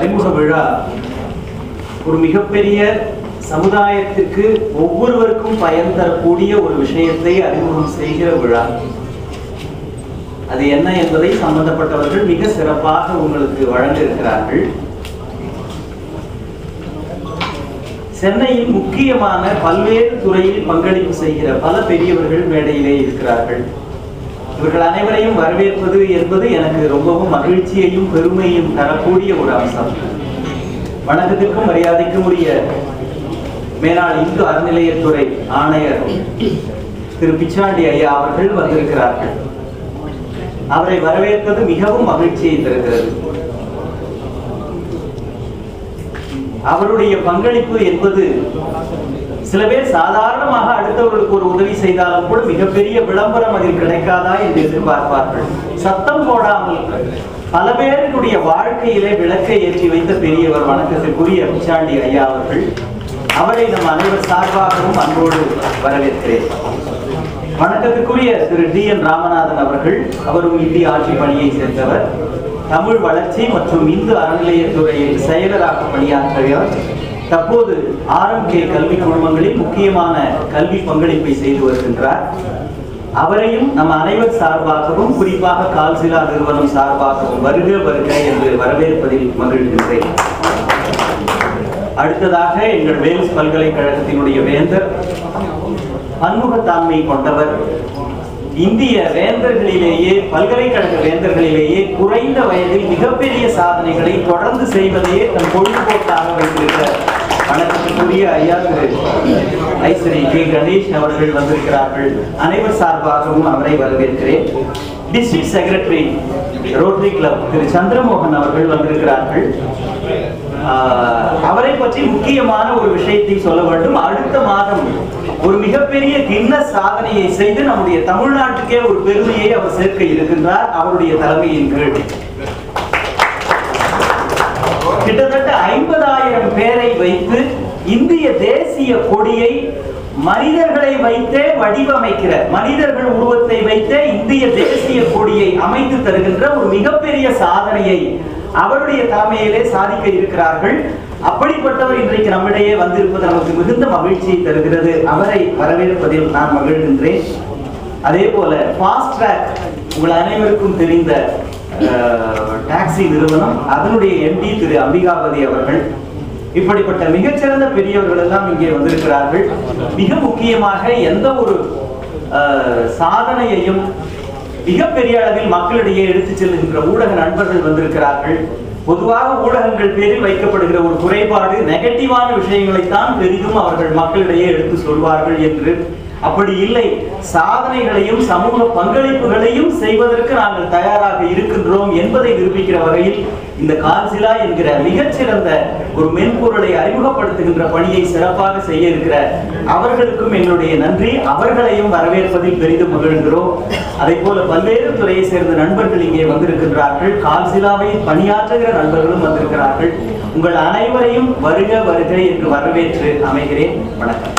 அறிமுக விழா ஒரு மிகப்பெரிய சமுதாயத்திற்கு ஒவ்வொருவருக்கும் பயன் தரக்கூடிய ஒரு விஷயத்தை அறிமுகம் செய்கிற விழா. அது என்ன என்பதை சம்பந்தப்பட்டவர்கள் மிக சிறப்பாக உங்களுக்கு வழங்க இருக்கிறார்கள். சென்னையில் முக்கியமான பல்வேறு துறையில் பங்களிப்பு செய்கிற பல பெரியவர்கள் மேடையிலே இருக்கிறார்கள். இவர்கள் அனைவரையும் வரவேற்பது என்பது எனக்கு ரொம்பவும் மகிழ்ச்சியையும் பெருமையும் தரக்கூடிய ஒரு அம்சம். வணக்கத்திற்கும் மரியாதைக்கும் உரிய மேலாள் இந்து அறநிலையத்துறை ஆணையர் திரு பிச்சாண்டி ஐயா அவர்கள் வந்திருக்கிறார்கள். அவரை வரவேற்பது மிகவும் மகிழ்ச்சியை தருகிறது. அவருடைய பங்களிப்பு என்பது சில பேர் சாதாரணமாக அடுத்தவர்களுக்கு ஒரு உதவி செய்தாலும் கூட மிகப்பெரிய விளம்பரம் அதில் கிடைக்காதா என்று எதிர்பார்ப்பார்கள். சத்தம் போடாமல் பல பேருடைய வாழ்க்கையிலே விளக்கை ஏற்றி வைத்த பெரியவர் வணக்கத்திற்குரிய பிச்சாண்டி ஐயா அவர்கள். அவரை நம் அனைவர் சார்பாகவும் அன்போடு வரவேற்கிறேன். வணக்கத்துக்குரிய திரு டி.என். ராமநாதன் அவர்கள், அவரும் இந்திய ஆட்சி பணியை சேர்ந்தவர். தமிழ் வளர்ச்சி மற்றும் இந்து அறநிலையத்துறையில் செயலராக பணியாற்றியவர். தற்போது RMK கல்வி குழுமங்களில் முக்கியமான கல்வி பங்களிப்பை செய்து வருகின்றார். அவரையும் நம் அனைவர் சார்பாகவும் குறிப்பாக கால்சிலா நிறுவனம் சார்பாகவும் வருக வருக என்று வரவேற்பதில் மகிழ்கின்றேன். அடுத்ததாக எங்கள் வேல்ஸ் பல்கலைக்கழகத்தினுடைய வேந்தர், பன்முகத்தன்மை கொண்டவர், இந்திய வேந்தர்களிலேயே பல்கலைக்கழக வேந்தர்களிலேயே குறைந்த வயதில் மிகப்பெரிய சாதனைகளை தொடர்ந்து செய்வதையே தன் பொழுதுபோக்காக வைத்திருக்கிறார். வணக்கத்துக்குரிய ஐயா திரு ஐஸ்வரி கே கணேஷ் அவர்கள் வந்திருக்கிறார்கள். அனைவர் சார்பாகவும் அவரை வரவேற்கிறேன். டிஸ்ட்ரிக்ட் செக்ரட்டரி ரோட்டரி கிளப் திரு சந்திரமோகன் அவர்கள் வந்திருக்கிறார்கள். அவரை பற்றி முக்கியமான ஒரு விஷயத்தை சொல்ல வேண்டும். அடுத்த மாதம் ஒரு மிகப்பெரிய கின்னஸ் சாதனையை செய்து நம்முடைய தமிழ்நாட்டுக்கே ஒரு பெருமையை அவர் சேர்க்க இருக்கின்றார். அவருடைய தலைமையின் கீழ் கிட்டத்தட்ட 50,000 பேரை வைத்து இந்திய தேசிய கொடியை மனிதர்களை வைத்தே வடிவமைக்கிற, மனிதர்கள் உருவத்தை வைத்தே இந்திய தேசிய கொடியை அமைத்து தருகின்ற ஒரு மிகப்பெரிய சாதனையை அவருடைய தலைமையிலே சாதிக்க இருக்கிறார்கள். அப்படிப்பட்டவர் இன்றைக்கு நம்மிடையே வந்திருப்பது நமக்கு மிகுந்த மகிழ்ச்சியை தருகிறது. அவரை வரவேற்பதில் நான் மகிழ்கின்றேன். அதே போல ஃபாஸ்ட் ட்ராக் உங்கள் அனைவருக்கும் தெரிந்த டாக்ஸி நிறுவனம், அதனுடைய MD திரு அம்பிகாபதி அவர்கள். இப்படிப்பட்ட மிகச்சிறந்த பெரியவர்கள் எல்லாம் இங்கே வந்திருக்கிறார்கள். மிக முக்கியமாக எந்த ஒரு சாதனையையும் மிகப்பெரிய அளவில் மக்களிடையே எடுத்துச் செல்கின்ற ஊடக நண்பர்கள் வந்திருக்கிறார்கள். பொதுவாக ஊடகங்கள் பேரில் வைக்கப்படுகிற ஒரு குறைபாடு, நெகட்டிவான விஷயங்களைத்தான் பெரிதும் அவர்கள் மக்களிடையே எடுத்து சொல்வார்கள் என்று. அப்படி இல்லை, சாதனைகளையும் சமூக பங்களிப்புகளையும் செய்வதற்கு நாங்கள் தயாராக இருக்கின்றோம் என்பதை நிரூபிக்கிற வகையில் இந்த கால்சிலா என்கிற மிகச்சிறந்த ஒரு மென்பொருளை அறிமுகப்படுத்துகின்ற பணியை சிறப்பாக செய்ய இருக்கிற அவர்களுக்கும் எங்களுடைய நன்றி. அவர்களையும் வரவேற்பதில் பெரிதும் மகிழ்கிறோம். அதே போல பல்வேறு துறையை சேர்ந்த நண்பர்கள் இங்கே வந்திருக்கின்றார்கள். கால்சிலாவை பணியாற்றுகிற நண்பர்களும் வந்திருக்கிறார்கள். உங்கள் அனைவரையும் வருக வருக என்று வரவேற்று அமைகிறேன். வணக்கம்.